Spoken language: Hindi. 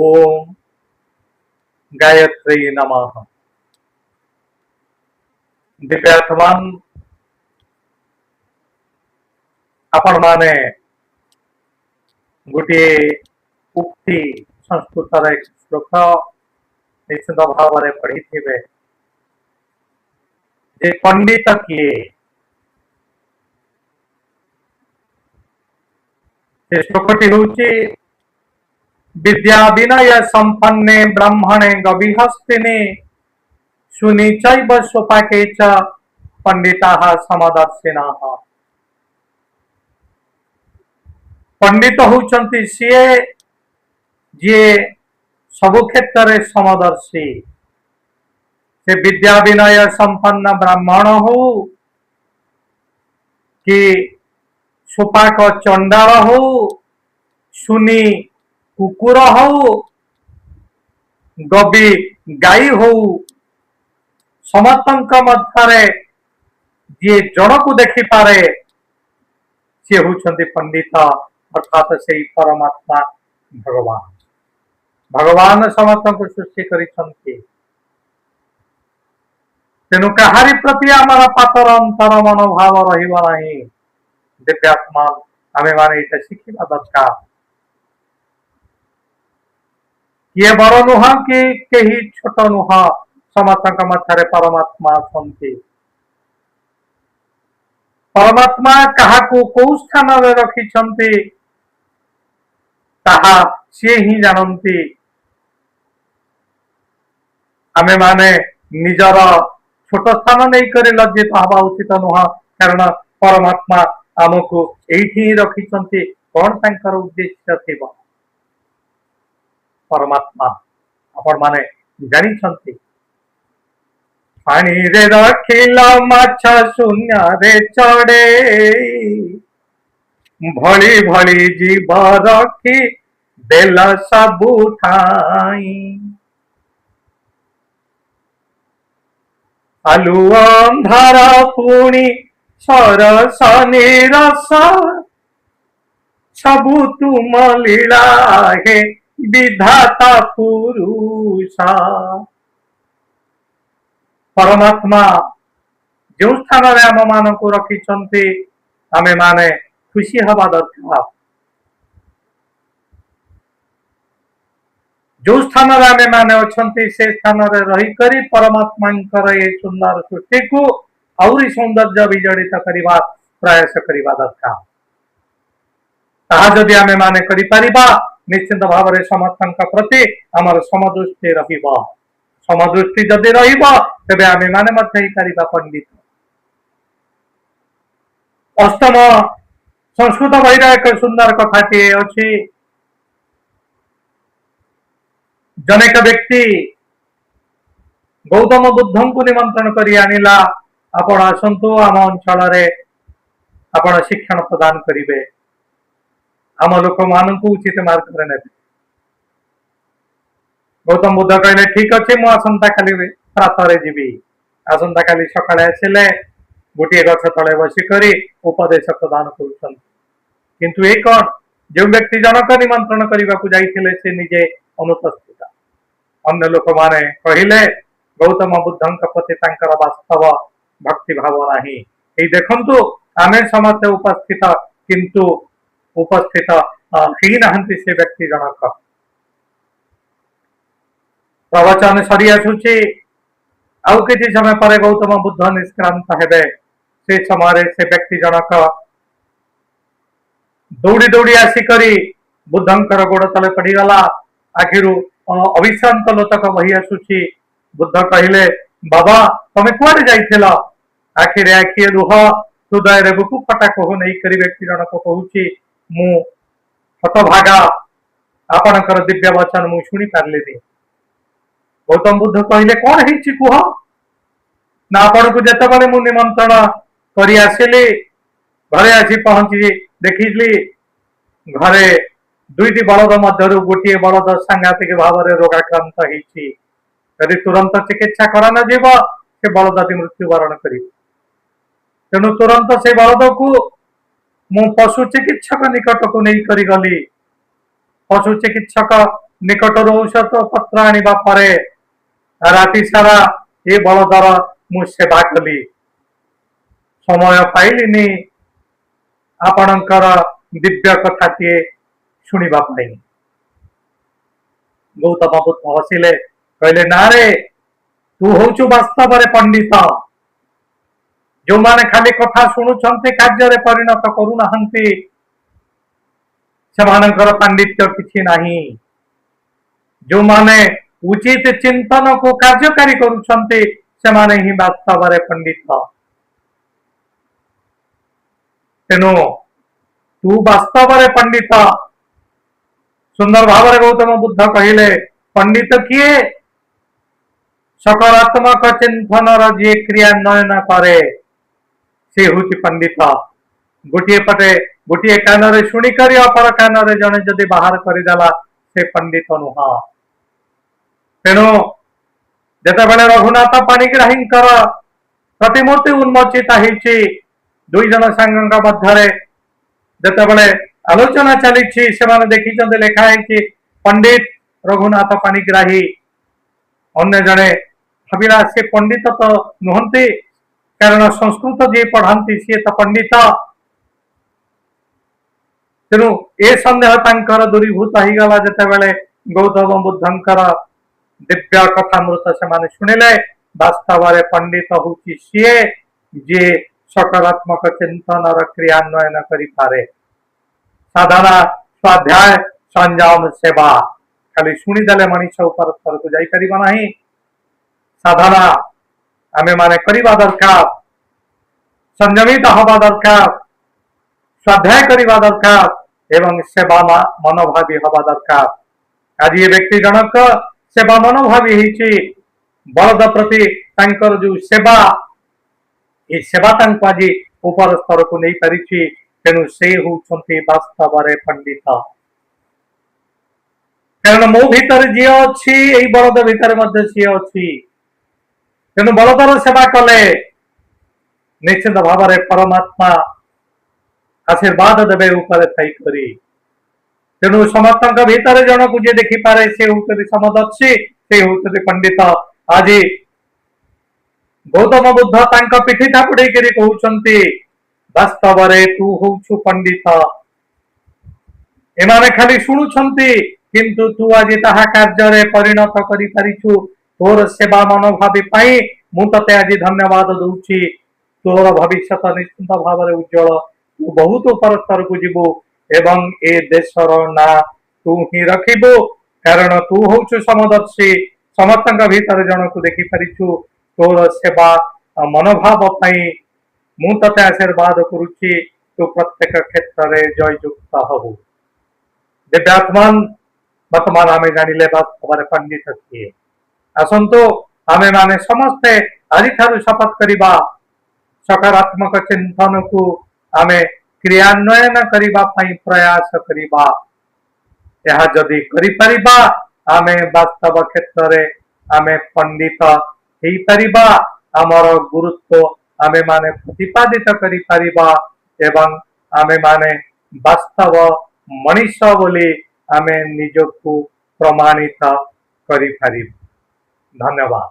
ओम गायत्री नमः। दिव्यात्मान आपण माने गोटे उक्ति संस्कृत एक श्लोक निश्चित भाव में पढ़ी जे पंडित किए श्लोकटी हूँ विद्या विनय संपन्ने ब्राह्मणे गविहस्तिने शुनि चैव स्वपाके च पंडिताः समदर्शिनः। पंडित होउचंती सीए जे सबु क्षेत्र में समदर्शी, से विद्या विनय संपन्न ब्राह्मण हो कि सोपाक चंडाल हो, सुनी कुकुर हो, गबी गाई हो, समस्त मध्य जी जन को देखी पारे सी होउचंती पंडित, अर्थात से परमात्मा भगवान। भगवान समस्त को सृष्टि करिसंती, तेणु कहारी प्रति आमर पातर अंतर मनोभाव रहिबा नहीं। दिव्यात्मा आमे माने एटा शिखिबा दरकार। किए बड़ नुह कि केही छोट नुह, समस्त मध्य परमात्मा अछंती। परमात्मा काहाकू को स्थान में रखिछंती ताहा से ही जानती। आमे माने निजर छोट स्थान नहीं कर लज्जित हवा उचित नुह, कारण परमात्मा आमको एठी रखिछंती। कौन तांकर उद्देश्य थिबा परमात्मा आपण माने जानिछंती। पानी रे रखिला माछ शून्य रे चढ़े, भली भली जीव रखी देल सबु ठाई। आलू अंधार पुणी सरस निरस, सबु तुम लीला है विधाता पुरुषा। परमात्मा जो स्थान में आम मान को रखिछंती आमे माने खुशी हवा दरकार। जो स्थान में आमे माने अछंती से स्थान रे रही करी परमात्मा ये सुंदर सृष्टि को आउरी सौंदर्य विजड़ित करवा प्रयास करवा दरकार। ताहा जदि आमे माने करि परिबा निश्चित भाव में समस्त प्रति आमर समदृष्टि रहिबा। समदृष्टि जदि रहिबा तेबे आमे माने मध्य ही करिबा पंडित। अष्टम संस्कृत बहिर एक सुंदर कथाटी अछि। जनेक व्यक्ति गौतम बुद्ध को निमंत्रण करी आनिला, आपण आसंतु आम अंचल रे आपण शिक्षण प्रदान करिवे, आम लोक मान उचित मार्ग में ने। गौतम बुद्ध कहले ठीक अच्छे मु आसंता काली प्रातरे जीवी। आसंता काली सकाळे आसिले गोटे गछ तले बसिकरी उपदेश प्रदान करुछन। किंतु एक जो व्यक्ति जनक निमंत्रण करने को जाइथिले से निजे अनुपस्थित। अन्य लोक माने कहिले गौतम बुद्धंक प्रति तांकर वास्तव भक्ति भाव नाही। एई देखंतु आमे समस्त उपस्थित, किंतु उपस्थित ही नाहंती से व्यक्ति जनक। प्रवचन सरी आसुची, आउ किछि समय पर गौतम बुद्ध निष्क्रांत हेबे। से समय से व्यक्ति जनक दौड़ी दौड़ी आसिकरी बुद्धंकर गोड़ तले पड़गला। आखिरु अविश्रांत लोतक बही आसुची। बुद्ध कहले बाबा तमे कुआडे जाइथिल? आखिरे आखिए लुह हृदय रे बुकु फटा कहो नहीं करी व्यक्ति जनक कहूची मु हतभागा आपणकर दिव्य वचन मु शुणी पारलिनी। गौतम बुद्ध कहले कौन है कुह ना आपण को जतबले मु निमंत्रण करी आसिली घरे आसी पहुंची देखिली घरे दुईटी बलद मध्य गोटे बलद सांघातिक भाव में रोगाक्रांत होती। यदि तुरंत चिकित्सा करा न जीव से बलद मृत्युवरण कर। तेणु तुरंत से बलद को मु पशु चिकित्सक निकट को नहीं करी गली। पशु चिकित्सक निकटर औषध पत्र आनिबा परे राति सारा ए बलदर मु सेवा कली समय पाइलिनी आपणकर दिव्य कथाटीए शुणिबा पाई। गौतम बुद्ध हसिले कहले ना रे तू होचु वास्तव रे पंडित जो माने खाली कथा शुणुछंती कार्य परिणत करूनाहंती सेमानंकर पांडित्य किछि नाही। जो माने उचित चिंतन को कार्यकारी करूछंती सेमाने ही वास्तव रे पंडित। तेणु तू वास्तव रे पंडित। सुंदर भाव गौतम बुद्ध कहले पंडित किए सकारात्मक चिंतन जी क्रियान्वयन करे से हूँ पंडित। गोटे पटे गोटे कान शुणिक अपर कान जड़े जदि बाहर करदेला से पंडित नुह। तेणु जितेबाला रघुनाथ पाणिग्राही प्रतिमूर्ति उन्मोचित होती दुई जन सांग मध्य जितेबाला आलोचना चली देखी लिखाई पंडित रघुनाथ पाणिग्राही अन्य जड़े भाविला से पंडित तो नुहति कारण संस्कृत जी पढ़ाती सी तो पंडित। तेणु ए सन्देह दूरीभूत हो गला जितेबाला गौतम बुद्धंकर दिव्य कथामृत से शुणिले वास्तव में पंडित हूँ सी जे सकारात्मक चिंतन क्रियान्वयन करें साधना स्वाध्याय संयम सेवा खाली शुणीदेले मनीष ऊपर स्तर को जापर ना। साधना आमे माने करिबा दरकार संयमित हवा दरकार स्वाध्याय करिबा दरकार एवं सेवा मनोभावी हवा दरकार। आज ये व्यक्ति जनक सेवा मनोभावी होती बलद प्रति तांकर जो सेवा ये सेवा आज ऊपर स्तर को नहीं पारिछि। तेणु से होउछन्ति वास्तव रे पंडित। कारण मो भीतर जी अच्छी यही बलद भीतर मध्य सी अच्छी। तेणु बलदर सेवा कले निश्चित भाव में परमात्मा आशीर्वाद देवे ऊपर थई करी। तेणु समस्त भीतर जन को जे देखी पारे से होउछन्ति समदर्शी से होउछन्ति पंडित। आज गौतम बुद्ध तांका पिठी थापुड़े करी कहउछन्ति वास्तव रे तू होउछु पंडित। एमाने खाली शुणुछन्ति किंतु तू आज ताहा कार्य रे परिणत करि पारिछु। तोर सेवा मनोभावी पाई मु तते आज धन्यवाद दउछि। तोर भविष्यत निश्चित भाव में उज्जवल तू बहुत ऊपर स्तर को जीवु एवं ए देशर ना तू ही रखिबु कारण तू होउछु समदर्शी समस्त भीतर जन को देखि पारिछु। तोर सेवा मनोभाव पाई मु तते आशीर्वाद करुछि। तू प्रत्येक क्षेत्र में जययुक्त हबु। दिव्यात्मान वर्तमान आमे जानिले वास्तव में पंडित किए। आसंतु आमे माने समस्ते आज ठारू शपथ करिबा सकारात्मक चिंतन को आमे क्रियान्वयन करिबा पई प्रयास करिबा। यह जदि करि परिबा आमे वास्तव क्षेत्र रे आमे पंडित हेई परिबा। आमर गुरुत्व आमे माने प्रतिपादित करि परिबा एवं आमे माने वास्तव मनीष बोली आमे निजको प्रमाणित करि परिबा। धन्यवाद।